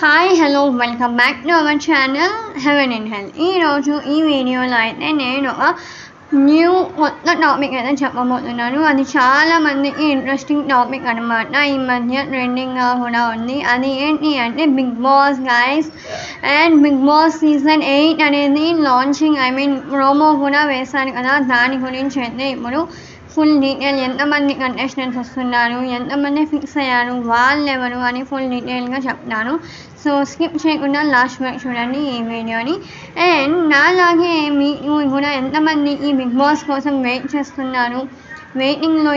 Hi hello welcome back to our channel haven in health. ఈరోజు ఈ వీడియోలో అయితే నేను ఒక కొత్త టాపిక్ అయితే చెప్పబోతున్నాను. అది చాలా మందికి ఇంట్రెస్టింగ్ టాపిక్ అనమాట. ఈ మధ్య ట్రెండింగ్గా కూడా ఉంది. అది ఏంటి అంటే Bigg Boss guys. And Bigg Boss season 8 అనేది లాంచింగ్ ప్రోమో కూడా వేశారు కదా. దాని గురించి అయితే ఇప్పుడు ఫుల్ డీటెయిల్ ఎంతమంది కంటెస్టెంట్స్ వస్తున్నారు, ఎంతమంది ఫిక్స్ అయ్యారు, వాళ్ళు ఎవరు అని ఫుల్ డీటెయిల్గా చెప్తాను. సో స్కిప్ చేయకుండా లాస్ట్ వరకు చూడండి ఈ వీడియోని. అండ్ నాలాగే మీకు కూడా ఎంతమంది ఈ బిగ్ బాస్ కోసం వెయిట్ చేస్తున్నారు, వెయిటింగ్లో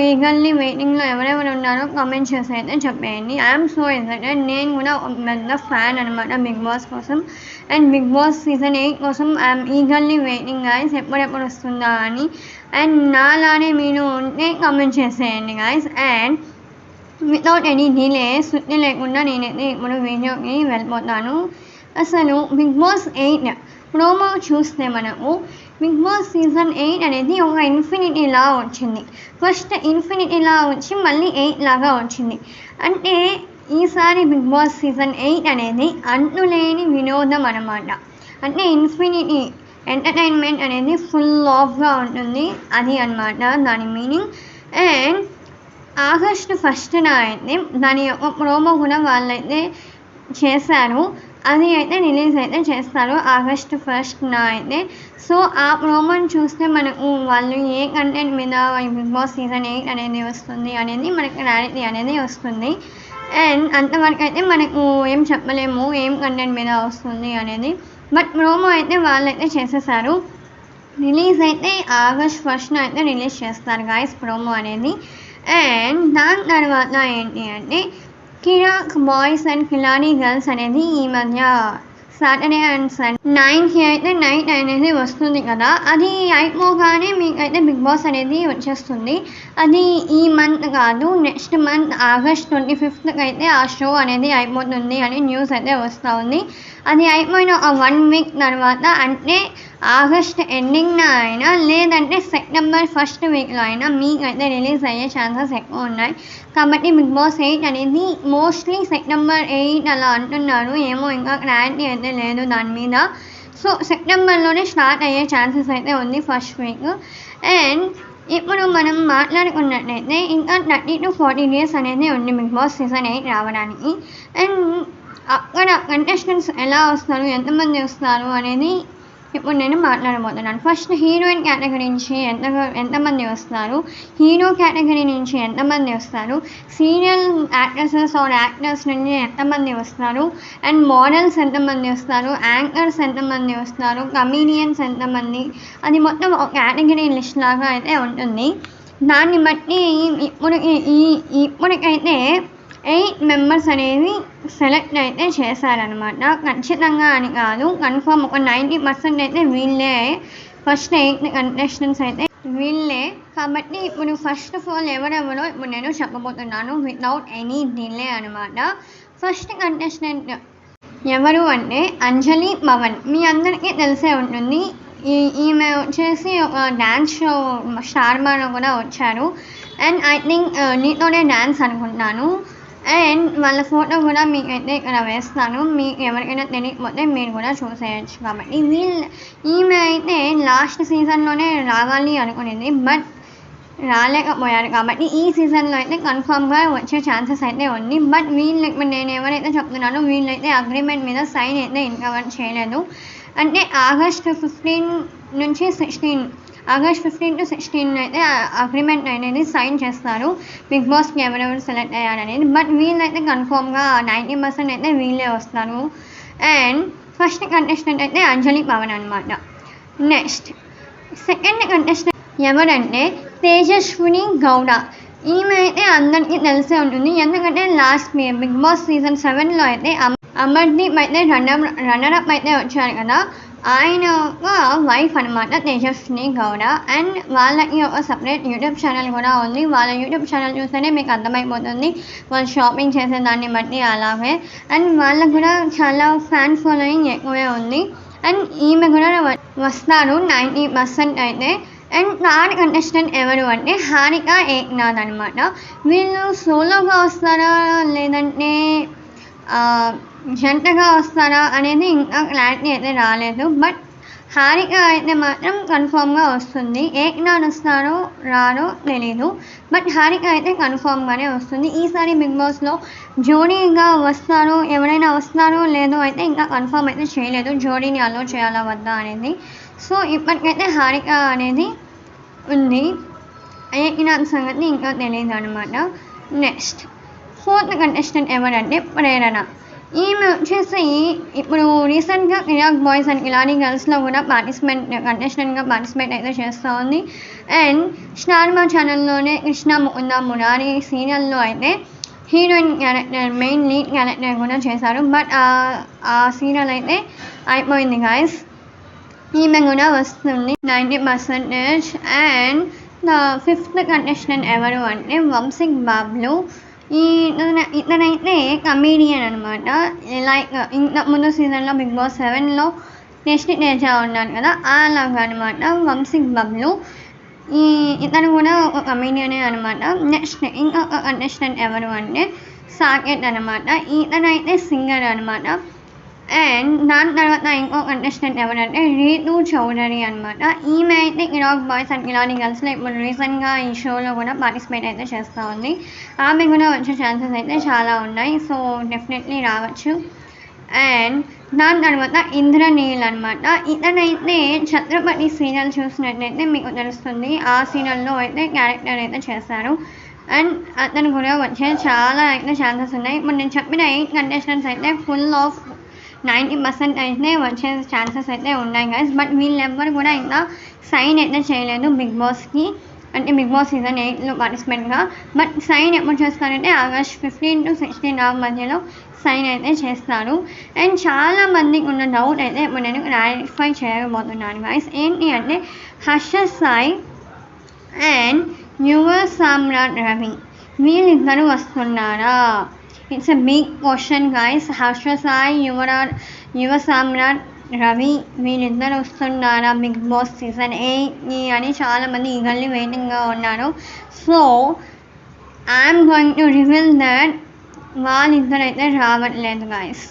ఎవరెవరు ఉన్నారో కామెంట్ చేసి అయితే చెప్పేయండి. I'm so excited. నేను కూడా పెద్ద ఫ్యాన్ అనమాట బిగ్ బాస్ కోసం. అండ్ బిగ్ బాస్ సీజన్ 8 కోసం ఐఎమ్ ఈగర్లీ వెయిటింగ్ గైస్, ఎప్పుడెప్పుడు వస్తుందా అని. అండ్ నాలానే మీరు ఉంటే కామెంట్ చేసేయండి guys. And without any delay, సుత్తి లేకుండా నేనైతే ఇప్పుడు వీడియోకి వెళ్ళిపోతాను. అసలు బిగ్ బాస్ 8 ప్రోమో చూస్తే మనకు బిగ్ బాస్ సీజన్ 8 అనేది ఒక ఇన్ఫినిటీలా వచ్చింది. ఫస్ట్ ఇన్ఫినిటీలా వచ్చి మళ్ళీ 8 లాగా వచ్చింది. అంటే ఈసారి బిగ్ బాస్ సీజన్ 8 అనేది అంతులేని వినోదం అన్నమాట. అంటే ఇన్ఫినిటీ ఎంటర్టైన్మెంట్ అనేది ఫుల్ ఆఫ్గా ఉంటుంది, అది అన్నమాట దాని మీనింగ్. అండ్ ఆగస్టు 1న అయితే దాని యొక్క ప్రోమో కూడా వాళ్ళైతే చేశారు. అది అయితే రిలీజ్ అయితే చేస్తారు ఆగస్టు 1న అయితే. సో ఆ ప్రోమోని చూస్తే మనకు వాళ్ళు ఏ కంటెంట్ మీద బిగ్ బాస్ సీజన్ 8 అనేది వస్తుంది అనేది మనకి క్లారిటీ అనేది వస్తుంది. అండ్ అంతవరకు అయితే మనకు ఏం చెప్పలేము ఏం కంటెంట్ మీద వస్తుంది అనేది. బట్ ప్రోమో అయితే వాళ్ళైతే చేసేసారు. రిలీజ్ అయితే ఆగస్ట్ 1న అయితే రిలీజ్ చేస్తారు గాయస్ ప్రోమో అనేది. అండ్ దాని తర్వాత ఏంటి అంటే కిరాక్ బాయ్స్ అండ్ కిలాడీ గర్ల్స్ అనేది ఈ మధ్య సాటర్డే అండ్ సండే 9కి అయితే నైట్ అనేది వస్తుంది కదా. అది అయిపోగానే మీకైతే బిగ్ బాస్ అనేది వచ్చేస్తుంది. అది ఈ మంత్ కాదు, నెక్స్ట్ మంత్ ఆగస్ట్ 25కి అయితే ఆ షో అనేది అయిపోతుంది అని న్యూస్ అయితే వస్తూ ఉంది. అది అయిపోయిన 1 వీక్ తర్వాత, అంటే ఆగస్ట్ ఎండింగ్న అయినా లేదంటే సెప్టెంబర్ 1st వీక్లో అయినా మీకైతే రిలీజ్ అయ్యే ఛాన్సెస్ ఎక్కువ ఉన్నాయి. కాబట్టి బిగ్ బాస్ 8 అనేది మోస్ట్లీ సెప్టెంబర్ 8 అలా అంటున్నారు. ఏమో ఇంకా క్లారిటీ అయితే లేదు దాని మీద. సో సెప్టెంబర్లోనే స్టార్ట్ అయ్యే ఛాన్సెస్ అయితే ఉంది ఫస్ట్ వీక్. అండ్ ఇప్పుడు మనం మాట్లాడుకున్నట్లయితే ఇంకా 30 to 40 days అనేది ఉంది బిగ్ బాస్ సీజన్ 8 రావడానికి. అండ్ అక్కడ కంటెస్టెంట్స్ ఎలా వస్తారు, ఎంతమంది వస్తారు అనేది ఇప్పుడు నేను మాట్లాడబోతున్నాను. ఫస్ట్ హీరోయిన్ కేటగిరీ నుంచి ఎంతమంది వస్తారు, హీరో కేటగిరీ నుంచి ఎంతమంది వస్తారు, సీరియల్ యాక్ట్రెసెస్ ఆర్ యాక్టర్స్ నుంచి ఎంతమంది వస్తారు, అండ్ మోడల్స్ ఎంతమంది వస్తారు, యాంకర్స్ ఎంతమంది వస్తారు, కమీడియన్స్ ఎంతమంది, అది మొత్తం ఒక కేటగిరీ లిస్ట్ లాగా అయితే ఉంటుంది. దాన్ని బట్టి ఇప్పటికైతే 8 మెంబర్స్ అనేది సెలెక్ట్ అయితే చేశారనమాట. ఖచ్చితంగా అని కాదు, కన్ఫర్మ్ ఒక 90% అయితే వీళ్ళే ఫస్ట్ 8 కంటెస్టెంట్స్ అయితే వీళ్ళే. కాబట్టి ఇప్పుడు ఫస్ట్ ఆఫ్ ఆల్ ఎవరెవరో ఇప్పుడు నేను చెప్పబోతున్నాను వితౌట్ ఎనీ డిలే అనమాట. ఫస్ట్ కంటెస్టెంట్ ఎవరు అంటే అంజలి పవన్. మీ అందరికీ తెలిసే ఉంటుంది. ఈమె వచ్చేసి ఒక డ్యాన్స్ షో స్టార్ మాలో కూడా వచ్చారు. అండ్ ఐ థింక్ నీతోనే డ్యాన్స్ అనుకుంటున్నాను. అండ్ వాళ్ళ ఫోటో కూడా మీకైతే ఇక్కడ వేస్తాను, మీకు ఎవరికైనా తెలియకపోతే మీరు కూడా చూసేయచ్చు. కాబట్టి ఈమె అయితే లాస్ట్ సీజన్లోనే రావాలి అనుకునేది, బట్ రాలేకపోయారు. కాబట్టి ఈ సీజన్లో అయితే కన్ఫామ్గా వచ్చే ఛాన్సెస్ అయితే ఉంది. బట్ నేను ఎవరైతే చెప్తున్నానో వీళ్ళైతే అగ్రిమెంట్ మీద సైన్ అయితే ఇంకవర్ చేయలేదు. అంటే ఆగస్ట్ 15 నుంచి 16, ఆగస్ట్ 15 to 16 అయితే అగ్రిమెంట్ అనేది సైన్ చేస్తారు బిగ్ బాస్కి ఎవరెవరు సెలెక్ట్ అయ్యారనేది. బట్ వీళ్ళైతే కన్ఫామ్గా 90% అయితే వీళ్ళే వస్తారు. అండ్ ఫస్ట్ కంటెస్టెంట్ అయితే అంజలి పవన్ అనమాట. నెక్స్ట్ సెకండ్ కంటెస్టెంట్ ఎవరంటే తేజస్విని గౌడ. ఈమె అయితే అందరికీ తెలిసే ఉంటుంది, ఎందుకంటే లాస్ట్ బిగ్ బాస్ సీజన్ 7లో అయితే అమర్దీప్ అయితే రన్నరప్ అయితే వచ్చారు కదా. ఆయన ఒక వైఫ్ అనమాట తేజస్విని గౌడ. అండ్ వాళ్ళకి ఒక సపరేట్ యూట్యూబ్ ఛానల్ కూడా ఉంది. వాళ్ళ యూట్యూబ్ ఛానల్ చూస్తేనే మీకు అర్థమైపోతుంది వాళ్ళు షాపింగ్ చేసే దాన్ని బట్టి అలాగే. అండ్ వాళ్ళకు కూడా చాలా ఫ్యాన్ ఫాలోయింగ్ ఎక్కువే ఉంది. అండ్ ఈమె కూడా వస్తారు 90% అయితే. అండ్ థర్డ్ కంటెస్టెంట్ ఎవరు అంటే హారిక ఏక్నాథ్ అనమాట. వీళ్ళు సోలోగా వస్తారా లేదంటే జంటగా వస్తారా అనేది ఇంకా క్లారిటీ అయితే రాలేదు. బట్ హారిక అయితే మాత్రం కన్ఫామ్గా వస్తుంది. ఏక్నాథ్ వస్తారో రారో తెలీదు. బట్ హారిక అయితే కన్ఫామ్గానే వస్తుంది. ఈసారి బిగ్ బాస్లో జోడీగా వస్తారో ఎవరైనా వస్తారో లేదో అయితే ఇంకా కన్ఫామ్ అయితే చేయలేదు, జోడీని అలో చేయాలా వద్దా అనేది. సో ఇప్పటికైతే హారిక అనేది ఉంది. ఏక్నాథ్ సంగతి ఇంకా తెలియదు అనమాట. నెక్స్ట్ 4th కంటెస్టెంట్ ఎవరంటే ప్రేరణ. ఈమె వచ్చేసి ఇప్పుడు రీసెంట్గా కిరాక్ బాయ్స్ అండ్ కిలాడి గర్ల్స్లో కూడా కంటెస్టెంట్గా పార్టిసిపేట్ అయితే చేస్తూ ఉంది. అండ్ స్టార్ మా ఛానల్లోనే కృష్ణ ముకుంద మురారి సీరియల్లో అయితే heroine character, main lead character కూడా చేశారు. బట్ ఆ సీరియల్ అయితే అయిపోయింది గాయస్. ఈమె కూడా వస్తుంది 90%. అండ్ 5th కంటెస్టెంట్ ఎవరు అంటే వంశీక్ బాబ్లు. ఇతనైతే కమీడియన్ అనమాట. లైక్ ఇంతకుముందు సీజన్లో బిగ్ బాస్ 7లో టెస్ట్ తేజ ఉన్నాను కదా, అలాగా అనమాట వంశీక్ బాబ్లు. ఇతను కూడా ఒక కమీడియనే అనమాట. నెక్స్ట్ ఇంకొక కంటెస్టెంట్ ఎవరు అంటే సాకేత్ అనమాట. ఇతనైతే సింగర్ అనమాట. అండ్ దాని తర్వాత ఇంకో కంటెస్టెంట్ ఎవరంటే రీతు చౌదరి అనమాట. ఈమె అయితే కిరాక్ బాయ్స్ అండ్ కిలాడి గర్ల్స్లో ఇప్పుడు రీసెంట్గా ఈ షోలో కూడా పార్టిసిపేట్ అయితే చేస్తూ ఉంది. ఆమె కూడా వచ్చే ఛాన్సెస్ అయితే చాలా ఉన్నాయి. సో డెఫినెట్లీ రావచ్చు. అండ్ దాని తర్వాత ఇంద్రనీల్ అనమాట. ఇతనైతే ఛత్రపతి సీరియల్ చూసినట్లయితే మీకు తెలుస్తుంది. ఆ సీరియల్లో అయితే క్యారెక్టర్ అయితే చేశారు. అండ్ అతను కూడా వచ్చే చాలా అయితే ఛాన్సెస్ ఉన్నాయి. ఇప్పుడు నేను చెప్పిన 8 కంటెస్టెంట్స్ అయితే ఫుల్ ఆఫ్ 90% అయితే వచ్చే ఛాన్సెస్ అయితే ఉన్నాయి గైస్. బట్ వీళ్ళెవ్వరు కూడా ఇంకా సైన్ అయితే చేయలేదు బిగ్ బాస్కి, అంటే బిగ్ బాస్ సీజన్ 8లో పార్టిసిపేట్గా. బట్ సైన్ ఎప్పుడు చేస్తారంటే August 15 to 16 ఆ మధ్యలో సైన్ అయితే చేస్తారు. అండ్ చాలా మందికి ఉన్న డౌట్ అయితే ఇప్పుడు నేను క్లారిఫై చేయబోతున్నాను గైస్. ఏంటి అంటే హర్ష సాయి అండ్ యువ సామ్రాట్ రవి వీళ్ళిద్దరూ వస్తున్నారా? It's a big question guys. Harsha Sai, Yuva Samrat Ravi వీళ్ళిద్దరు వస్తున్నారా బిగ్ బాస్ సీజన్ 8 అని చాలామంది ఈగర్లీ వెయిటింగ్గా ఉన్నారు. So I'm going to reveal that వాళ్ళిద్దరైతే రావట్లేదు guys.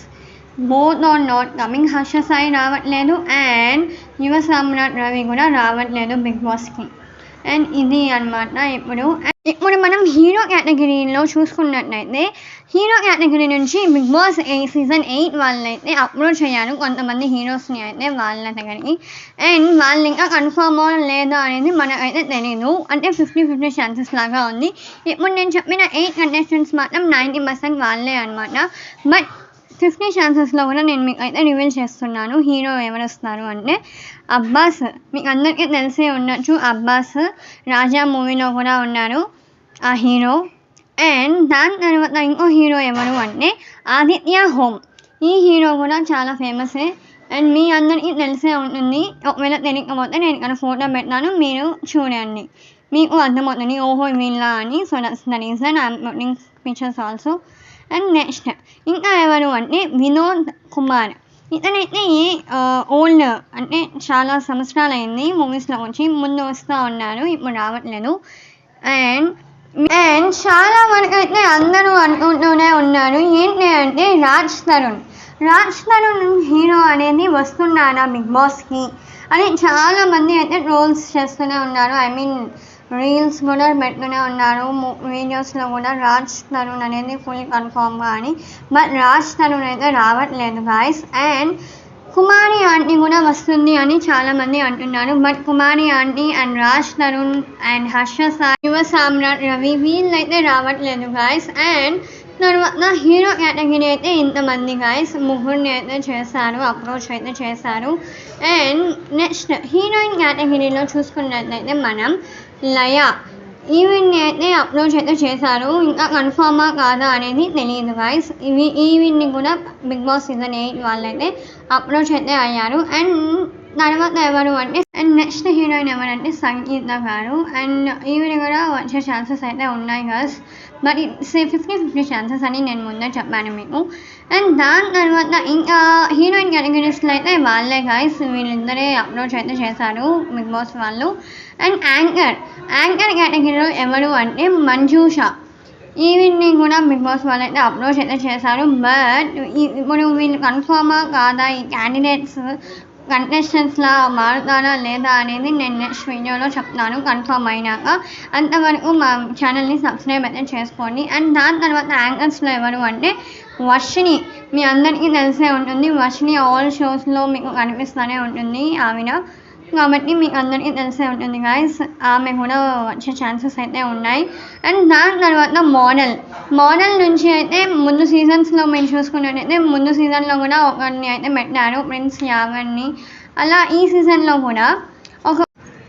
Both are not coming. Harsha Sai రావట్లేదు అండ్ యువ సామ్రాట్ రవి కూడా రావట్లేదు బిగ్ బాస్కి. అండ్ ఇది అనమాట. ఇప్పుడు మనం హీరో కేటగిరీలో చూసుకున్నట్లయితే హీరో కేటగిరీ నుంచి బిగ్ బాస్ సీజన్ 8 వాళ్ళైతే అప్లోడ్ చేయాలి కొంతమంది హీరోస్ని అయితే వాళ్ళ దగ్గరికి. అండ్ వాళ్ళు ఇంకా కన్ఫర్మో లేదా అనేది మనకైతే తెలియదు. అంటే 50-50 ఛాన్సెస్ లాగా ఉంది. ఇప్పుడు నేను చెప్పిన 8 కంటెస్టెంట్స్ మాత్రం 90% వాళ్ళే అనమాట. బట్ 50 ఛాన్సెస్లో కూడా నేను మీకు అయితే రివీల్ చేస్తున్నాను హీరో ఎవరు వస్తారు అంటే అబ్బాస్. మీకు అందరికీ తెలిసే ఉండొచ్చు, అబ్బాస్ రాజా మూవీలో కూడా ఉన్నారు ఆ హీరో. అండ్ దాని తర్వాత ఇంకో హీరో ఎవరు అంటే ఆదిత్య హోమ్. ఈ హీరో కూడా చాలా ఫేమసే అండ్ మీ అందరికీ తెలిసే ఉంటుంది. ఒకవేళ తెలియకపోతే నేను ఇక్కడ ఫోటో పెట్టాను, మీరు చూడండి, మీకు అర్థమవుతుంది ఓహో వీళ్ళ అని. So that's the reason I'm putting pictures also. And next ఇంకా ఎవరు అంటే వినోద్ కుమార్. ఇతనైతే ఓల్డ్, అంటే చాలా సంవత్సరాలు అయింది మూవీస్లో వచ్చి. ముందు వస్తూ ఉన్నారు, ఇప్పుడు రావట్లేదు. అండ్ చాలా వరకు అయితే అందరూ అనుకుంటూనే ఉన్నారు ఏంటి అంటే రాజ్ తరుణ్ హీరో అనేది వస్తున్నారా బిగ్ బాస్కి అని చాలామంది అయితే ట్రోల్స్ చేస్తూనే ఉన్నారు. ఐ మీన్ రీల్స్ కూడా పెడుతూనే ఉన్నారు, వీడియోస్లో కూడా రాజ్ తరుణ్ అనేది ఫుల్ కన్ఫామ్గా అని. బట్ రాజ్ తరుణ్ అయితే రావట్లేదు గాయస్. అండ్ కుమారి ఆంటీ కూడా వస్తుంది అని చాలామంది అంటున్నారు. But Kumari aunty and Raj Tarun and Harsha Sai, Yuva Samrat Ravi వీళ్ళైతే రావట్లేదు గాయస్. అండ్ తర్వాత హీరో కేటగిరీ అయితే ఇంతమంది గాయస్, ముగ్గురిని అయితే చేశారు, అప్రోచ్ అయితే చేశారు. అండ్ నెక్స్ట్ హీరోయిన్ కేటగిరీలో చూసుకున్నట్లయితే మనం లయ, ఈవెంట్ని అయితే అప్రోచ్ అయితే చేశారు. ఇంకా కన్ఫామా కాదా అనేది తెలియదు గాయస్. ఈవెంట్ని కూడా బిగ్ బాస్ సీజన్ 8 వాళ్ళైతే అప్రోచ్ అయితే అయ్యారు. అండ్ తర్వాత ఎవరు అంటే అండ్ నెక్స్ట్ హీరోయిన్ ఎవరంటే సంగీత గారు. అండ్ ఈవిడ కూడా వచ్చే ఛాన్సెస్ అయితే ఉన్నాయి గాయస్. బట్ ఇట్స్ 50-50 ఛాన్సెస్ అని నేను ముందే చెప్పాను మీకు. అండ్ దాని తర్వాత ఇంకా హీరోయిన్ కేటగిరీస్లో అయితే వాళ్ళే గాయస్, వీళ్ళిద్దరే అప్రోచ్ అయితే చేశారు బిగ్ బాస్ వాళ్ళు. అండ్ యాంకర్ కేటగిరీలో ఎవరు అంటే మంజూష. ఈవినింగ్ కూడా బిగ్ బాస్ వాళ్ళైతే అప్రోచ్ అయితే చేశారు. బట్ ఇప్పుడు వీళ్ళు కన్ఫర్మా కాదా, ఈ క్యాండిడేట్స్ కంటెస్టెంట్స్లా మారుతారా లేదా అనేది నేను నెక్స్ట్ వీడియోలో చెప్తాను కన్ఫర్మ్ అయినాక. అంతవరకు మా ఛానల్ని సబ్స్క్రైబ్ అయితే చేసుకోండి. అండ్ దాని తర్వాత యాంకర్స్లో ఎవరు అంటే వర్షిణి, మీ అందరికీ తెలిసే ఉంటుంది. వర్షిణి ఆల్ షోస్లో మీకు కనిపిస్తూనే ఉంటుంది ఆమె, కాబట్టి మీకు అందరికీ తెలిసే ఉంటుంది గాయస్. ఆమె కూడా వచ్చే ఛాన్సెస్ అయితే ఉన్నాయి. అండ్ దాని తర్వాత మోడల్ నుంచి అయితే ముందు సీజన్స్లో మీరు చూసుకున్నట్టయితే ముందు సీజన్లో కూడా ఒకరిని అయితే పెట్టారు, ప్రిన్స్ యాగర్ని. అలా ఈ సీజన్లో కూడా ఒక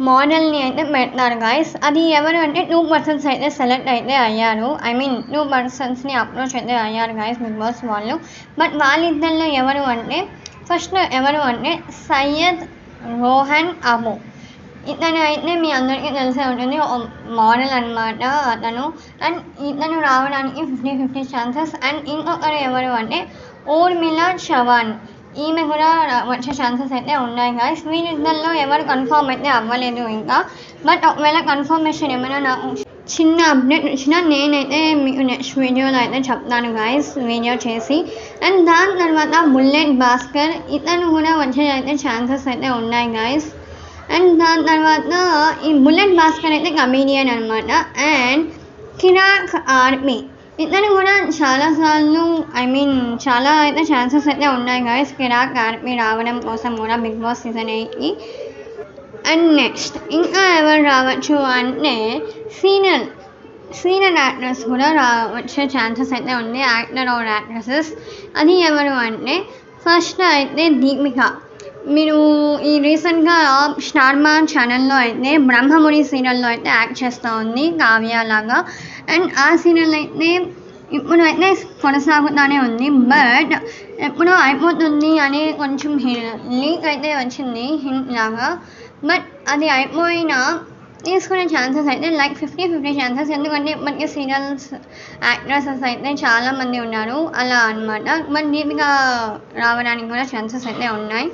మోడల్ని అయితే పెట్టారు గాయస్. అది ఎవరు అంటే 2 పర్సన్స్ అయితే సెలెక్ట్ అయితే అయ్యారు. ఐ మీన్ 2 పర్సన్స్ని అప్రోచ్ అయితే అయ్యారు గాయస్ బిగ్ బాస్ వాళ్ళు. బట్ వాళ్ళిద్దరిలో ఎవరు అంటే ఫస్ట్ ఎవరు అంటే సయ్యద్ రోహన్ అబు. ఇతను అయితే మీ అందరికీ తెలిసే ఉంటుంది, మోడల్ అనమాట అతను. అండ్ ఇతను రావడానికి 50-50 ఛాన్సెస్. అండ్ ఇంకొకరు ఎవరు అంటే ఊర్మిళా చవాన్, ఈమె కూడా వచ్చే ఛాన్సెస్ అయితే ఉన్నాయి గాయస్. వీళ్ళిద్దరిలో ఎవరు కన్ఫర్మ్ అయితే అవ్వలేదు ఇంకా. బట్ ఒకవేళ కన్ఫర్మేషన్ ఏమైనా నాకు చిన్న అప్డేట్ వచ్చినా నేనైతే మీకు నెక్స్ట్ వీడియోలో అయితే చెప్తాను గాయస్, వీడియో చేసి. అండ్ దాని తర్వాత బుల్లెట్ భాస్కర్, ఇతను కూడా వచ్చే అయితే ఛాన్సెస్ అయితే ఉన్నాయి గాయస్. అండ్ దాని తర్వాత ఈ బుల్లెట్ భాస్కర్ అయితే కమీడియన్ అనమాట. అండ్ కిరాక్ ఆర్మీ, ఇతను కూడా చాలాసార్లు చాలా అయితే ఛాన్సెస్ అయితే ఉన్నాయి గాయస్ కిరాక్ ఆర్మీ రావడం కోసం కూడా బిగ్ బాస్ సీజన్ 8కి. అండ్ నెక్స్ట్ ఇంకా ఎవరు రావచ్చు అంటే సీనియర్ యాక్టర్స్ కూడా వచ్చే ఛాన్సెస్ అయితే ఉంది, యాక్టర్ ఆర్ యాక్ట్రెసెస్. అది ఎవరు అంటే ఫస్ట్ అయితే దీపిక. మీరు ఈ రీసెంట్గా స్టార్ మా ఛానల్లో అయితే బ్రహ్మముడి సీరియల్లో అయితే యాక్ట్ చేస్తూ ఉంది కావ్య లాగా. అండ్ ఆ సీరియల్ అయితే ఇప్పుడు అయితే కొనసాగుతూనే ఉంది. బట్ ఎప్పుడో అయిపోతుంది అని కొంచెం లీక్ అయితే వచ్చింది హింట్ లాగా. బట్ అది అయిపోయినా తీసుకునే ఛాన్సెస్ అయితే లైక్ 50-50 ఛాన్సెస్. ఎందుకంటే ఇప్పటికే సీరియల్స్ యాక్ట్రెసెస్ అయితే చాలామంది ఉన్నారు అలా అనమాట. బట్ దీపిక రావడానికి కూడా ఛాన్సెస్ అయితే ఉన్నాయి.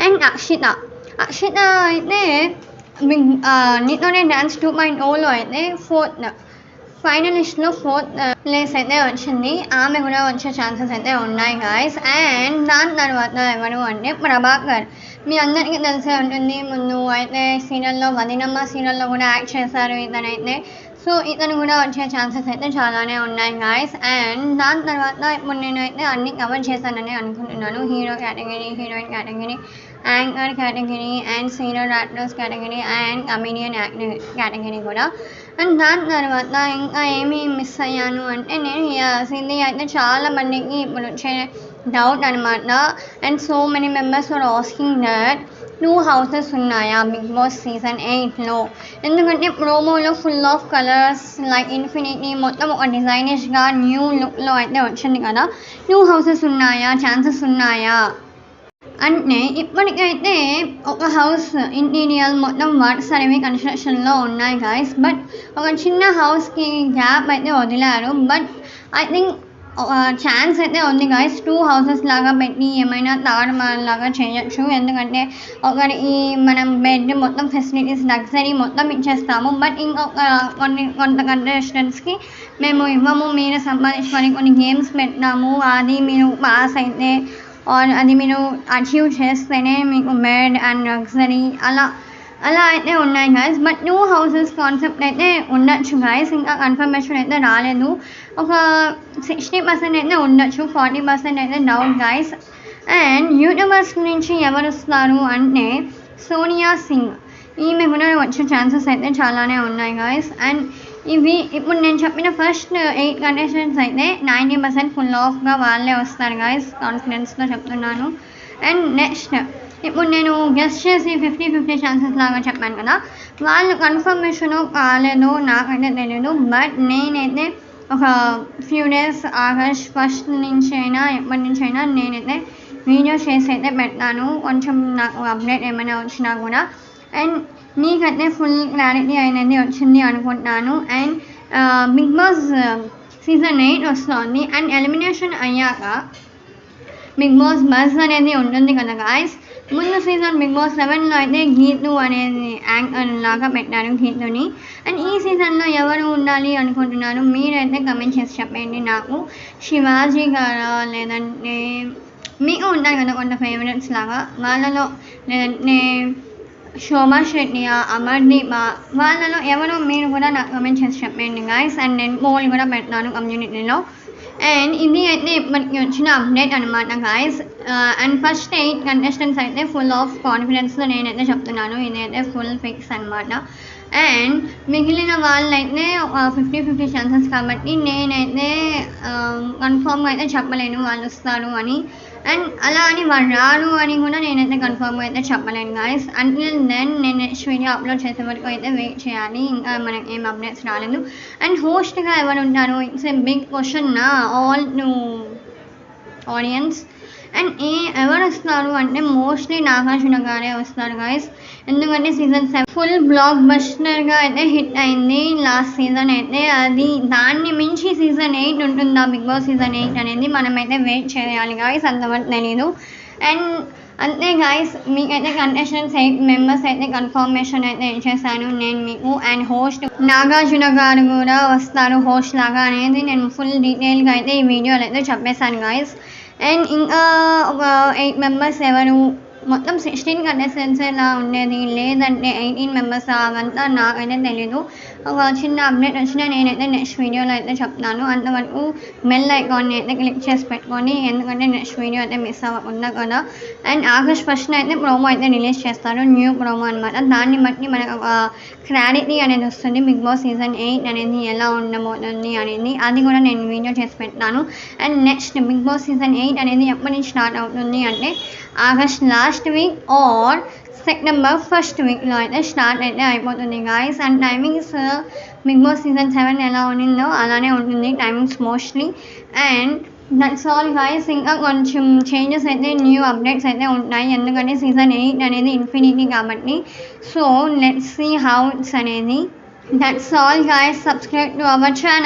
అండ్ అక్షిత అయితే నీతోనే డ్యాన్స్ 2.0లో అయితే 4th ఫైనలిస్ట్లో 4th ప్లేస్ అయితే వచ్చింది. ఆమె కూడా వచ్చే ఛాన్సెస్ అయితే ఉన్నాయి గాయస్. అండ్ దాని తర్వాత ఎవరు అంటే ప్రభాకర్, మీ అందరికీ తెలిసే ఉంటుంది. ముందు అయితే సీరియల్లో వదినమ్మ సీరియల్లో కూడా యాక్ట్ చేశారు ఇతనైతే. సో ఇతను కూడా వచ్చే ఛాన్సెస్ అయితే చాలానే ఉన్నాయి గాయస్. అండ్ దాని తర్వాత ఇప్పుడు నేనైతే అన్ని కవర్ చేశానని అనుకుంటున్నాను. Hero category, heroine category, anchor category, and senior actors category, and comedian category కూడా. అండ్ దాని తర్వాత ఇంకా ఏమి మిస్ అయ్యాను అంటే నేను సింధీ అయితే చాలా మందికి ఇప్పుడు వచ్చే డౌట్ అనమాట. And so many members are asking that 2 houses ఉన్నాయా బిగ్ బాస్ సీజన్ 8లో. ఎందుకంటే ప్రోమోలో full of colours like infinity మొత్తం ఒక డిజైనిష్గా న్యూ లుక్లో అయితే వచ్చింది కదా. 2 houses ఉన్నాయా, ఛాన్సెస్ ఉన్నాయా అంటే ఇప్పటికైతే ఒక హౌస్ ఇంటీరియర్ మొత్తం వర్క్స్ అనేవి కన్స్ట్రక్షన్లో ఉన్నాయి గాయస్. బట్ ఒక చిన్న హౌస్కి గ్యాప్ అయితే వదిలారు. బట్ ఐ థింక్ ఛాన్స్ అయితే ఉంది గాయస్. 2 houses లాగా పెట్టి ఏమైనా తారుమారు లాగా చేయొచ్చు. ఎందుకంటే ఒకరికి మనం బెడ్ మొత్తం ఫెసిలిటీస్ లగ్జరీ మొత్తం ఇచ్చేస్తాము. బట్ ఇంకొక కొంత కంటెస్టెంట్స్కి మేము ఇవ్వము, మీరు సంపాదించుకొని కొన్ని గేమ్స్ పెట్టినాము, అది మీరు పాస్ అయితే అది మీరు అచీవ్ చేస్తేనే మీకు బెడ్ అండ్ లగ్జరీ అలా అయితే ఉన్నాయి గాయస్. బట్ 2 houses కాన్సెప్ట్ అయితే ఉండొచ్చు గాయస్. ఇంకా కన్ఫర్మేషన్ అయితే రాలేదు. ఒక 60% అయితే ఉండొచ్చు, 40% అయితే డౌట్ గాయస్. అండ్ యూట్యూబర్స్ నుంచి ఎవరు వస్తారు అంటే సోనియా సింగ్, ఈమె కూడా వచ్చే ఛాన్సెస్ అయితే చాలానే ఉన్నాయి గాయస్. అండ్ ఇవి ఇప్పుడు నేను చెప్పిన ఫస్ట్ 8 కంటెస్టెంట్స్ అయితే 90% ఫుల్ ఆఫ్గా వాళ్ళే వస్తారు గాయస్, కాన్ఫిడెన్స్తో చెప్తున్నాను. అండ్ నెక్స్ట్ ఇప్పుడు నేను గెస్ట్ చేసి 50-50 ఛాన్సెస్ లాగా చెప్పాను కదా, వాళ్ళు కన్ఫర్మేషన్ కాలేదో నాకైతే తెలియదు. బట్ నేనైతే ఒక ఫ్యూ డేస్ ఆగస్ట్ 1st నుంచి అయినా ఎప్పటి నుంచి అయినా నేనైతే వీడియో చేసి అయితే పెడతాను, కొంచెం నాకు అప్డేట్ ఏమైనా వచ్చినా కూడా. అండ్ మీకైతే ఫుల్ క్లారిటీ అనేది వచ్చింది అనుకుంటున్నాను. అండ్ బిగ్ బాస్ సీజన్ 8 వస్తుంది. అండ్ ఎలిమినేషన్ అయ్యాక బిగ్ బాస్ బస్ అనేది ఉంటుంది కదా గాయస్. ముందు సీజన్ బిగ్ బాస్ 7లో అయితే గీతు అనేది యాంకర్ లాగా పెట్టారు గీతుని. అండ్ ఈ సీజన్లో ఎవరు ఉండాలి అనుకుంటున్నారు మీరైతే కమెంట్ చేసి చెప్పండి నాకు. శివాజీ గారా, లేదంటే మీకు ఉంటారు కదా కొంత ఫేవరెట్స్ లాగా, వాళ్ళలో లేదంటే శోభా శెట్టియా, అమర్దీపా, వాళ్ళలో ఎవరో మీరు కూడా నాకు కమెంట్ చేసి చెప్పండి గైస్. అండ్ నేను పోల్ కూడా పెడతాను కమ్యూనిటీలో. అండ్ ఇది అయితే ఇప్పటికి వచ్చిన అప్డేట్ అనమాట గైస్. అండ్ ఫస్ట్ 8 కంటెస్టెంట్స్ అయితే ఫుల్ ఆఫ్ కాన్ఫిడెన్స్లో నేనైతే చెప్తున్నాను, ఇదైతే ఫుల్ ఫిక్స్ అనమాట. అండ్ మిగిలిన వాళ్ళైతే 50-50 ఛాన్సెస్ కాబట్టి నేనైతే కన్ఫామ్గా అయితే చెప్పలేను వాళ్ళు వస్తారు అని. అండ్ అలా అని వాళ్ళు రారు అని కూడా నేనైతే కన్ఫామ్గా అయితే చెప్పలేను గైస్. అంటిల్ దెన్ నేను నెక్స్ట్ వీడియో అప్లోడ్ చేసే వరకు అయితే వెయిట్ చేయాలి, ఇంకా మనకి ఏం అప్డేట్స్ రాలేదు. అండ్ హోస్ట్గా ఎవరు ఉంటారు, ఇట్స్ ఏ బిగ్ క్వశ్చన్ నా ఆల్ టు ఆడియన్స్. అండ్ ఎవరు వస్తారు అంటే మోస్ట్లీ నాగార్జున గారే వస్తారు గైస్. ఎందుకంటే సీజన్ 7 ఫుల్ బ్లాక్ బస్టర్గా అయితే హిట్ అయింది లాస్ట్ సీజన్ అయితే. అది దాన్ని మించి సీజన్ 8 ఉంటుందా బిగ్ బాస్ సీజన్ 8 అనేది మనమైతే వెయిట్ చేయాలి గైస్, అంతవరకు తెలీదు. అండ్ అంతే గైస్, మీకైతే కంటెస్టెంట్స్ 8 మెంబర్స్ అయితే కన్ఫర్మేషన్ అయితే ఇచ్చేసాను నేను మీకు. అండ్ హోస్ట్ నాగార్జున గారు కూడా వస్తారు హోస్ట్ లాగా అనేది నేను ఫుల్ డీటెయిల్గా అయితే ఈ వీడియోలో అయితే చెప్పేశాను గైస్. అండ్ ఇంకా ఒక 8 మెంబర్స్ ఎవరు, మొత్తం 16 కంటెస్టెంట్స్ ఇలా ఉండేది, లేదంటే 18 మెంబర్స్, అవంతా నాకైతే తెలీదు. ఒక చిన్న అప్డేట్ వచ్చినా నేనైతే నెక్స్ట్ వీడియోలో అయితే చెప్తాను. అంతవరకు బెల్ ఐకాన్ని అయితే క్లిక్ చేసి పెట్టుకొని, ఎందుకంటే నెక్స్ట్ వీడియో అయితే మిస్ అవ్వకుండా కదా. అండ్ ఆగస్ట్ 1st అయితే ప్రోమో అయితే రిలీజ్ చేస్తారు, న్యూ ప్రోమో అనమాట. దాన్ని బట్టి మనకు ఒక క్లారిటీ అనేది వస్తుంది బిగ్ బాస్ సీజన్ 8 అనేది ఎలా ఉండబోతుంది అనేది. అది కూడా నేను వీడియో చేసి పెట్టాను. And next Bigg Boss season 8 అనేది ఎప్పటి నుంచి స్టార్ట్ అవుతుంది అంటే August last week or September 1st వీక్లో అయితే స్టార్ట్ అయితే అయిపోతుంది guys. And timings Bigg Boss season 7 ఎలా ఉండిందో అలానే ఉంటుంది timings mostly. And that's all guys. ఇంకా కొంచెం చేంజెస్ అయితే, న్యూ అప్డేట్స్ అయితే ఉంటాయి, ఎందుకంటే సీజన్ 8 అనేది ఇన్ఫినిటీ కాబట్టి. So let's see how it's అనేది. That's all guys. Subscribe to our channel.